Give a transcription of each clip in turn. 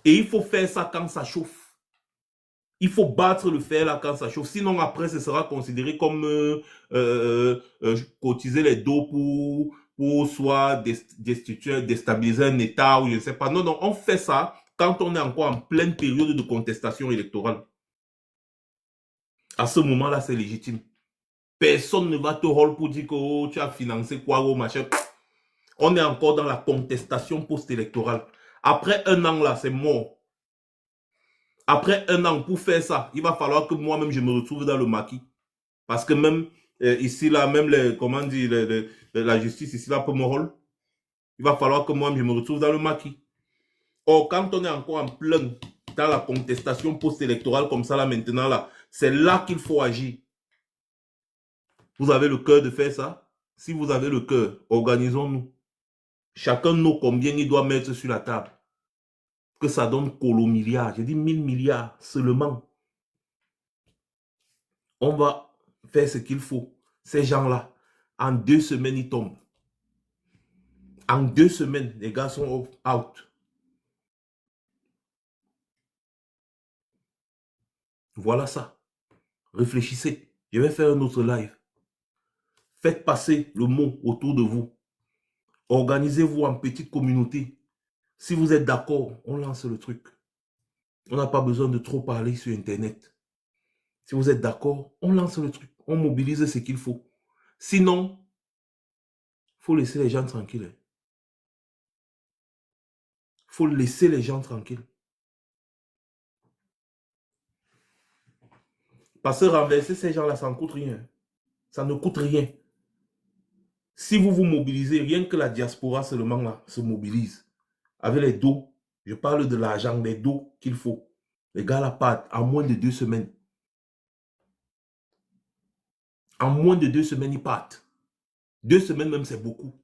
Et il faut faire ça quand ça chauffe. Il faut battre le fer là quand ça chauffe. Sinon, après, ce sera considéré comme cotiser les dos pour soit destituer, déstabiliser un État ou je ne sais pas. Non, non, on fait ça quand on est encore en pleine période de contestation électorale. À ce moment-là, c'est légitime. Personne ne va te rôle pour dire que oh, tu as financé quoi ou machin. On est encore dans la contestation post-électorale. Après un an là, c'est mort. Après un an, pour faire ça, il va falloir que moi-même je me retrouve dans le maquis. Parce que même ici là, même les, comment dire, la justice ici là pour mon rôle, il va falloir que moi-même je me retrouve dans le maquis. Or, quand on est encore en plein dans la contestation post-électorale comme ça là maintenant là, c'est là qu'il faut agir. Vous avez le cœur de faire ça? Si vous avez le cœur, organisons-nous. Chacun de nos combien il doit mettre sur la table. Que ça donne colo milliards. J'ai dit 1000 milliards seulement. On va faire ce qu'il faut. Ces gens-là, en 2 semaines, ils tombent. En 2 semaines, les gars sont out. Voilà ça. Réfléchissez. Je vais faire un autre live. Faites passer le mot autour de vous. Organisez-vous en petite communauté. Si vous êtes d'accord, on lance le truc. On n'a pas besoin de trop parler sur Internet. Si vous êtes d'accord, on lance le truc. On mobilise ce qu'il faut. Sinon, il faut laisser les gens tranquilles. Il faut laisser les gens tranquilles. Parce que renverser ces gens-là, ça ne coûte rien. Ça ne coûte rien. Si vous vous mobilisez, rien que la diaspora seulement là, se mobilise. Avec les dos, je parle de l'argent, des dos qu'il faut. Les gars là partent en moins de 2 semaines. En moins de 2 semaines, ils partent. 2 semaines même, c'est beaucoup.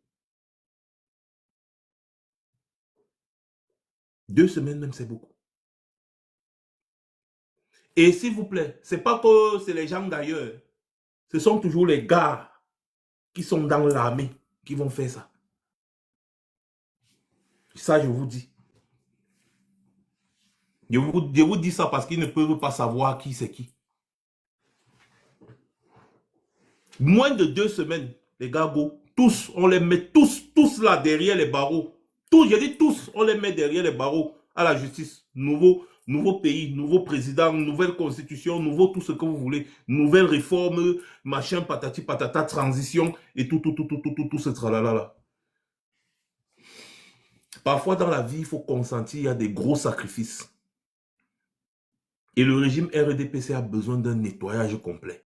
2 semaines même, c'est beaucoup. Et s'il vous plaît, c'est pas que c'est les gens d'ailleurs. Ce sont toujours les gars qui sont dans l'armée qui vont faire ça. Ça, je vous dis. Je vous dis ça parce qu'ils ne peuvent pas savoir qui c'est qui. Moins de 2 semaines, les gars, go. Tous, on les met tous là derrière les barreaux. Tous, j'ai dit tous, on les met derrière les barreaux à la justice. Nouveau pays, nouveau président, nouvelle constitution, nouveau tout ce que vous voulez. Nouvelle réforme, machin, patati patata, transition et tout ce tralala là. Parfois dans la vie, il faut consentir, il y a des gros sacrifices. Et le régime RDPC a besoin d'un nettoyage complet.